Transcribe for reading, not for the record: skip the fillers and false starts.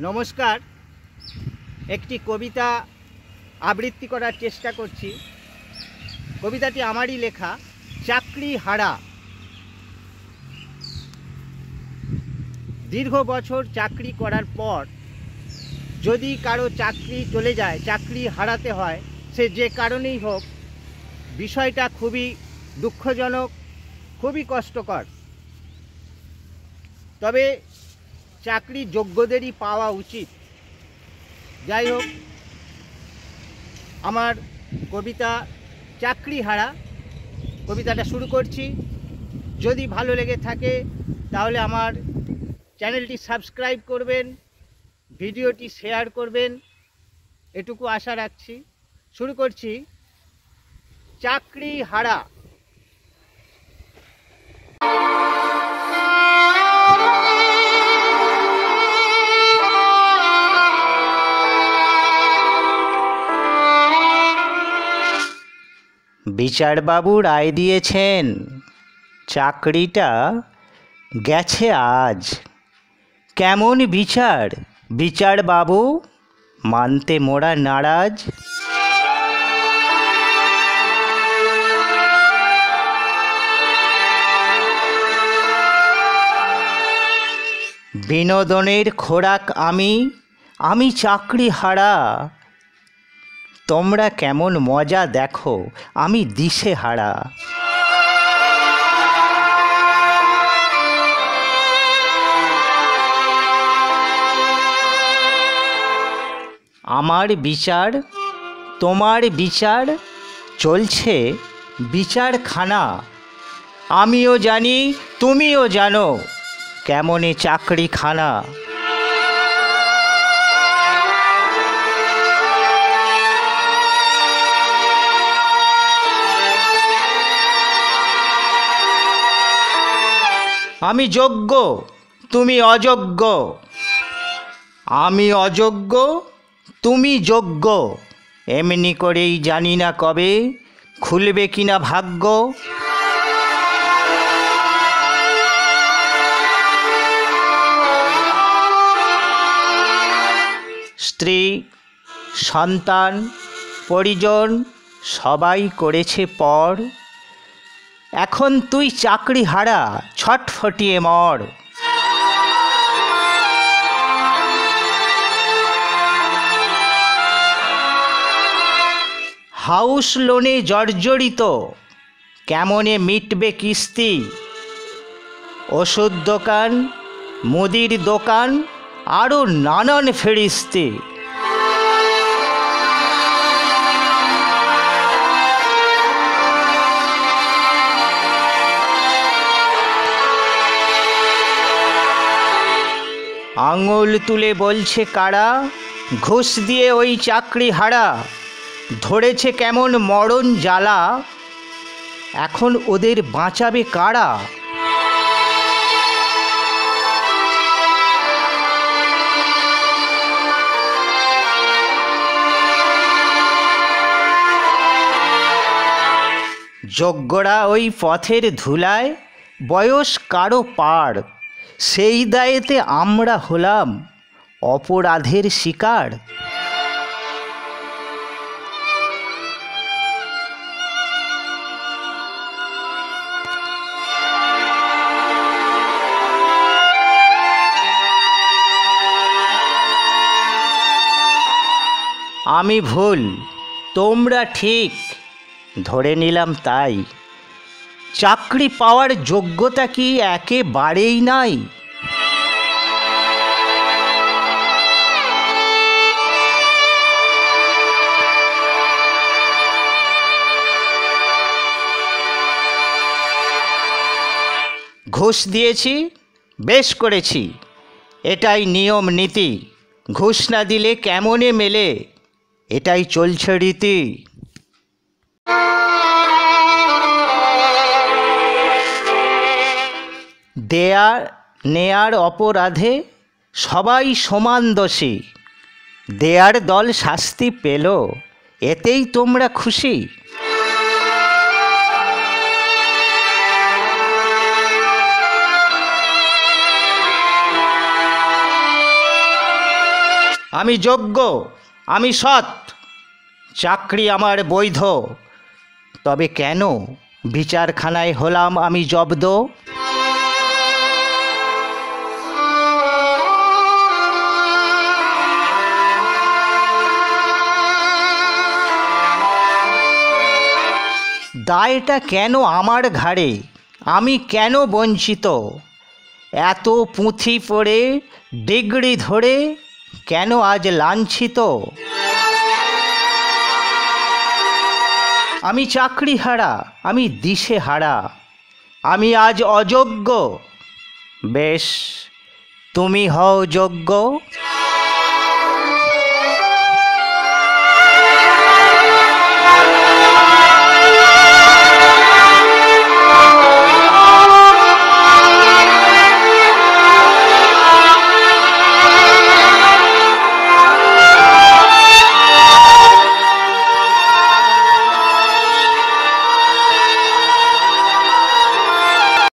নমস্কার। একটি কবিতা আবৃত্তি করার চেষ্টা করছি। কবিতাটি আমারই লেখা, চাকরি হারা। দীর্ঘ বছর চাকরি করার পর যদি কারো চাকরি চলে যায়, চাকরি হারাতে হয়, সে যে কারণেই হোক, বিষয়টা খুবই দুঃখজনক, খুবই কষ্টকর। তবে চাকরি যোগ্যদেরই পাওয়া উচিত। যাই হোক, আমার কবিতা চাকরি হারা, কবিতাটা শুরু করছি। যদি ভালো লেগে থাকে তাহলে আমার চ্যানেলটি সাবস্ক্রাইব করবেন, ভিডিওটি শেয়ার করবেন, এটুকু আশা রাখছি। শুরু করছি। চাকরি হারা। বিচারবাবু রায় দিয়েছেন, চাকরিটা গেছে আজ। কেমন বিচার বিচারবাবু, মানতে মোরা নারাজ। বিনোদনের খোরাক আমি চাকরি হারা। তোমরা কেমন মজা দেখো, আমি দিশেহারা। আমার বিচার তোমার বিচার, চলছে বিচারখানা। আমিও জানি তুমিও জানো, কেমনে চাকরিখানা। আমি যোগ্য তুমি অযোগ্য, আমি অযোগ্য তুমি যোগ্য। এমনি করেই জানি না কবে খুলবে কিনা ভাগ্য। স্ত্রী, সন্তান, পরিজন সবাই করেছে পর। এখন তুই চাকরি হারা, ছটফটিয়ে মর। হাউস লোনে জর্জরিত, কেমনে মিটবে কিস্তি। ওষুধ দোকান, মুদির দোকান, আরও নানান ফেরিস্তি। আঙুল তুলে বলছে কারা, ঘুষ দিয়ে ওই চাকরি হারা। ধরেছে কেমন মরণ জ্বালা, এখন ওদের বাঁচাবে কারা। যোগ্যরা ওই পথের ধুলায়, বয়স কারো পার। সেই দায়েতে আমরা হলাম অপরাধের শিকার। আমি ভুল তোমরা ঠিক, ধরে নিলাম তাই। চাকরি পাওয়ার যোগ্যতা কি একেবারেই নাই। ঘুষ দিয়েছি, বেশ করেছি, এটাই নিয়ম নীতি। ঘুষ না দিলে কেমনে মেলে, এটাই চলছে রীতি। দেয়ার নেয়ার অপরাধে সবাই সমান দোষী। দেয়ার দল শাস্তি পেল, এতেই তোমরা খুশি। আমি যোগ্য, আমি সৎ, চাকরি আমার বৈধ, তবে কেন বিচারখানায় হলাম আমি জব্দ? দায়টা কেন আমার ঘাড়ে, আমি কেন বঞ্চিত? এত পুঁথি পড়ে ডিগ্রি ধরে কেন আজ লাঞ্ছিত? আমি চাকরি হারা, আমি দিশে হারা, আমি আজ অযোগ্য। বেশ, তুমি হও যোগ্য।